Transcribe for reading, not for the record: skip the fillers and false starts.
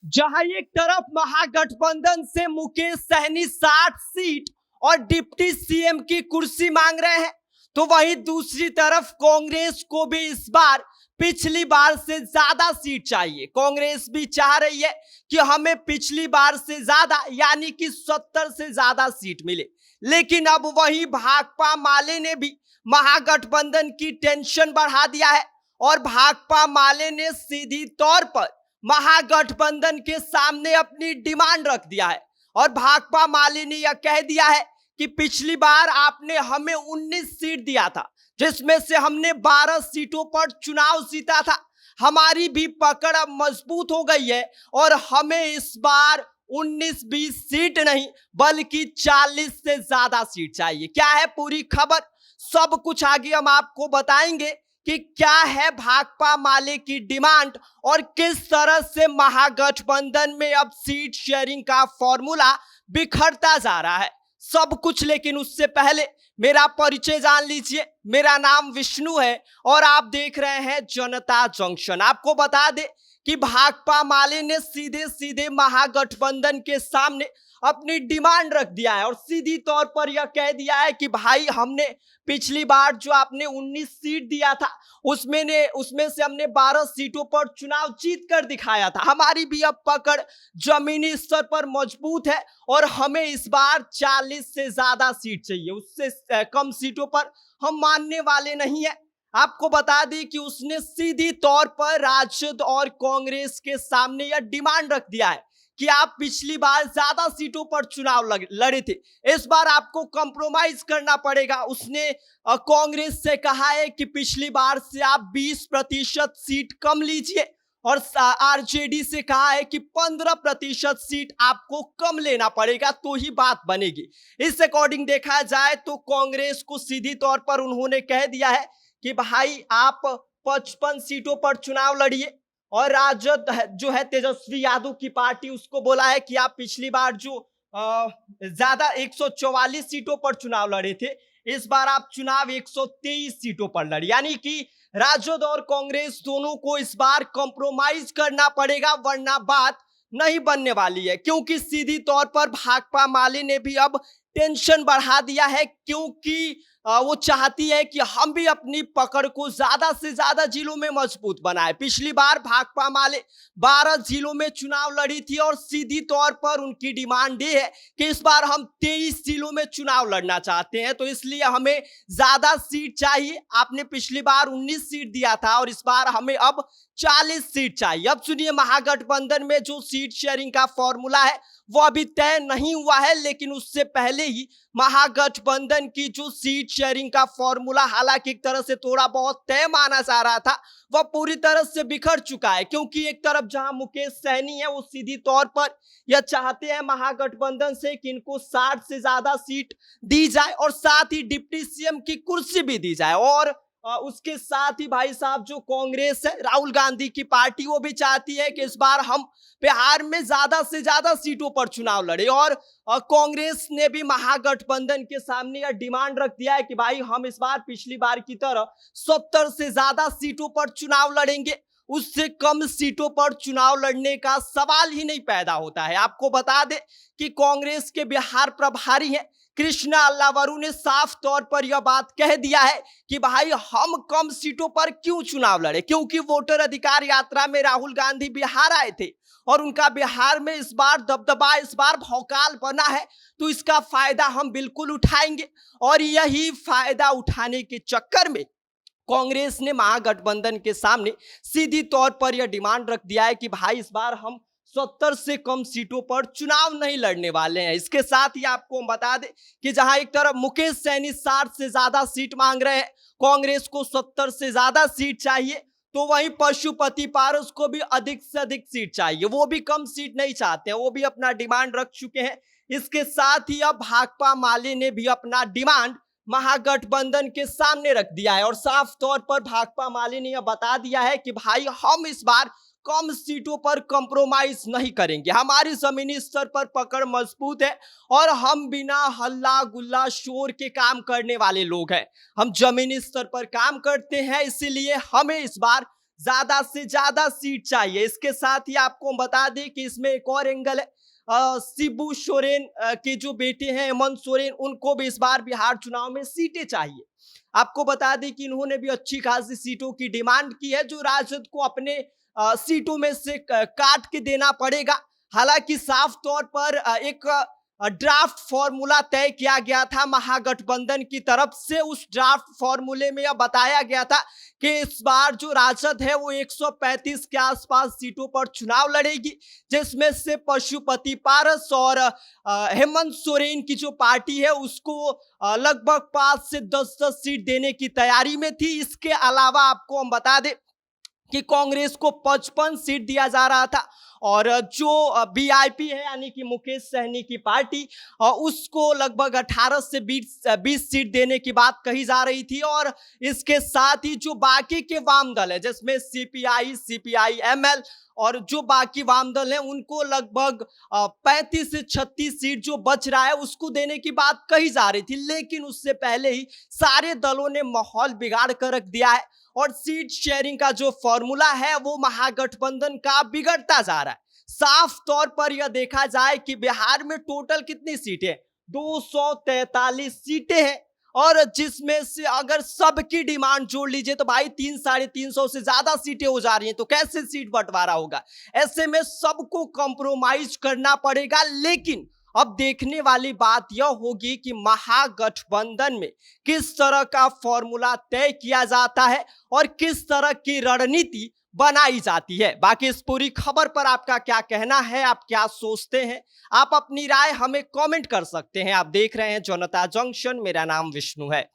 जहां एक तरफ महागठबंधन से मुकेश सहनी 60 सीट और डिप्टी सीएम की कुर्सी मांग रहे हैं, तो वहीं दूसरी तरफ कांग्रेस को भी इस बार पिछली बार से ज्यादा सीट चाहिए। कांग्रेस भी चाह रही है कि हमें पिछली बार से ज्यादा यानी कि 70 से ज्यादा सीट मिले, लेकिन अब वही भाकपा माले ने भी महागठबंधन की टेंशन बढ़ा दिया है और भाकपा माले ने सीधी तौर पर महागठबंधन के सामने अपनी डिमांड रख दिया है और भाकपा माले ने यह कह दिया है कि पिछली बार आपने हमें 19 सीट दिया था, जिसमें से हमने 12 सीटों पर चुनाव जीता था। हमारी भी पकड़ अब मजबूत हो गई है और हमें इस बार 19-20 सीट नहीं बल्कि 40 से ज्यादा सीट चाहिए। क्या है पूरी खबर, सब कुछ आगे हम आपको बताएंगे कि क्या है भाकपा माले की डिमांड और किस तरह से महागठबंधन में अब सीट शेयरिंग का फॉर्मूला बिखरता जा रहा है सब कुछ। लेकिन उससे पहले मेरा परिचय जान लीजिए। मेरा नाम विष्णु है और आप देख रहे हैं जनता जंक्शन। आपको बता दे कि भाकपा माले ने सीधे सीधे महागठबंधन के सामने अपनी डिमांड रख दिया है और सीधी तौर पर यह कह दिया है कि भाई हमने पिछली बार जो आपने 19 सीट दिया था उसमें से हमने 12 सीटों पर चुनाव जीत कर दिखाया था। हमारी भी अब पकड़ जमीनी स्तर पर मजबूत है और हमें इस बार 40 से ज्यादा सीट चाहिए, उससे कम सीटों पर हम मानने वाले नहीं है। आपको बता दें कि उसने सीधी तौर पर राजद और कांग्रेस के सामने यह डिमांड रख दिया है कि आप पिछली बार ज्यादा सीटों पर चुनाव लड़े थे, इस बार आपको कॉम्प्रोमाइज करना पड़ेगा। उसने कांग्रेस से कहा है कि पिछली बार से आप 20% सीट कम लीजिए और आरजेडी से कहा है कि 15% सीट आपको कम लेना पड़ेगा तो ही बात बनेगी। इस अकॉर्डिंग देखा जाए तो कांग्रेस को सीधी तौर पर उन्होंने कह दिया है कि भाई आप 55 सीटों पर चुनाव लड़िए और राजद जो है तेजस्वी यादव की पार्टी, उसको बोला है कि आप पिछली बार जो ज्यादा 144 सीटों पर चुनाव लड़े थे, इस बार आप चुनाव 123 सीटों पर लड़े। यानी कि राजद और कांग्रेस दोनों को इस बार कॉम्प्रोमाइज करना पड़ेगा वरना बात नहीं बनने वाली है, क्योंकि सीधी तौर पर भाकपा माले ने भी अब टेंशन बढ़ा दिया है, क्योंकि वो चाहती है कि हम भी अपनी पकड़ को ज्यादा से ज्यादा जिलों में मजबूत बनाए। पिछली बार भाकपा माले 12 जिलों में चुनाव लड़ी थी और सीधी तौर पर उनकी डिमांड ये है कि इस बार हम 23 जिलों में चुनाव लड़ना चाहते हैं, तो इसलिए हमें ज्यादा सीट चाहिए। आपने पिछली बार 19 सीट दिया था और इस बार हमें अब 40 सीट चाहिए। अब सुनिए, महागठबंधन में जो सीट शेयरिंग का फॉर्मूला है वो अभी तय नहीं हुआ है, लेकिन उससे पहले ही महागठबंधन की जो सीट शेयरिंग का फॉर्मूला हालांकि एक तरह से थोड़ा बहुत तय माना जा रहा था, वह पूरी तरह से बिखर चुका है। क्योंकि एक तरफ जहां मुकेश सहनी है वो सीधी तौर पर यह चाहते हैं महागठबंधन से कि इनको 60 से ज्यादा सीट दी जाए और साथ ही डिप्टी सीएम की कुर्सी भी दी जाए। और उसके साथ ही भाई साहब जो कांग्रेस है, राहुल गांधी की पार्टी, वो भी चाहती है कि इस बार हम बिहार में ज्यादा से ज्यादा सीटों पर चुनाव लड़े। और कांग्रेस ने भी महागठबंधन के सामने यह डिमांड रख दिया है कि भाई हम इस बार पिछली बार की तरह 70 से ज्यादा सीटों पर चुनाव लड़ेंगे, उससे कम सीटों पर चुनाव लड़ने का सवाल ही नहीं पैदा होता है। आपको बता दें कि कांग्रेस के बिहार प्रभारी हैं कृष्णा अल्लावरू ने साफ तौर पर यह बात कह दिया है कि भाई हम कम सीटों पर क्यों चुनाव लड़े, क्योंकि वोटर अधिकार यात्रा में राहुल गांधी बिहार आए थे और उनका बिहार में इस बार दबदबा, इस बार भौकाल बना है, तो इसका फायदा हम बिल्कुल उठाएंगे। और यही फायदा उठाने के चक्कर में कांग्रेस ने महागठबंधन के सामने सीधी तौर पर यह डिमांड रख दिया है कि भाई इस बार हम 70 से कम सीटों पर चुनाव नहीं लड़ने वाले हैं। इसके साथ ही आपको हम बता दें कि जहां एक तरफ मुकेश सहनी 60 से ज्यादा सीट मांग रहे हैं, कांग्रेस को 70 से ज्यादा सीट चाहिए, तो वहीं पशुपति पारस को भी अधिक से अधिक सीट चाहिए, वो भी कम सीट नहीं चाहते हैं, वो भी अपना डिमांड रख चुके हैं। इसके साथ ही अब भाकपा माले ने भी अपना डिमांड महागठबंधन के सामने रख दिया है और साफ तौर पर भाकपा माले ने यह बता दिया है कि भाई हम इस बार कम सीटों पर कॉम्प्रोमाइज नहीं करेंगे, हमारी जमीनी स्तर पर पकड़ मजबूत है और हम बिना हल्ला गुल्ला शोर के काम करने वाले लोग हैं। हम जमीनी स्तर पर काम करते हैं, इसीलिए हमें इस बार ज्यादा से ज्यादा सीट चाहिए। इसके साथ ही आपको हम बता दें कि इसमें एक और एंगल है, शिबू सोरेन के जो बेटे हैं हेमंत सोरेन, उनको भी इस बार बिहार चुनाव में सीटें चाहिए। आपको बता दें कि इन्होंने भी अच्छी खासी सीटों की डिमांड की है, जो राजद को अपने सीटों में से काट के देना पड़ेगा। हालांकि साफ तौर पर एक ड्राफ्ट फॉर्मूला तय किया गया था महागठबंधन की तरफ से। उस ड्राफ्ट फॉर्मूले में यह बताया गया था कि इस बार जो राजद है वो 135 के आसपास सीटों पर चुनाव लड़ेगी, जिसमें से पशुपति पारस और हेमंत सोरेन की जो पार्टी है उसको लगभग 5 से 10 सीट देने की तैयारी में थी। इसके अलावा आपको हम बता दें कि कांग्रेस को 55 सीट दिया जा रहा था और जो बीआईपी है यानी कि मुकेश सहनी की पार्टी, उसको लगभग 18 से 20 सीट देने की बात कही जा रही थी। और इसके साथ ही जो बाकी के वाम दल है जिसमें सीपीआई एमएल और जो बाकी वाम दल हैं उनको लगभग 35 से 36 सीट जो बच रहा है उसको देने की बात कही जा रही थी। लेकिन उससे पहले ही सारे दलों ने माहौल बिगाड़ कर रख दिया है और सीट शेयरिंग का जो फॉर्मूला है वो महागठबंधन का बिगड़ता जा रहा है। साफ तौर पर यह देखा जाए कि बिहार में टोटल कितनी सीटें, 243 सीटें हैं और जिसमें से अगर सबकी डिमांड जोड़ लीजिए तो भाई 300-350 से ज्यादा सीटें हो जा रही हैं। तो कैसे सीट बंटवारा होगा? ऐसे में सबको कॉम्प्रोमाइज करना पड़ेगा। लेकिन अब देखने वाली बात यह होगी कि महागठबंधन में किस तरह का फॉर्मूला तय किया जाता है और किस तरह की रणनीति बनाई जाती है। बाकी इस पूरी खबर पर आपका क्या कहना है, आप क्या सोचते हैं? आप अपनी राय हमें कमेंट कर सकते हैं। आप देख रहे हैं जनता जंक्शन, मेरा नाम विष्णु है।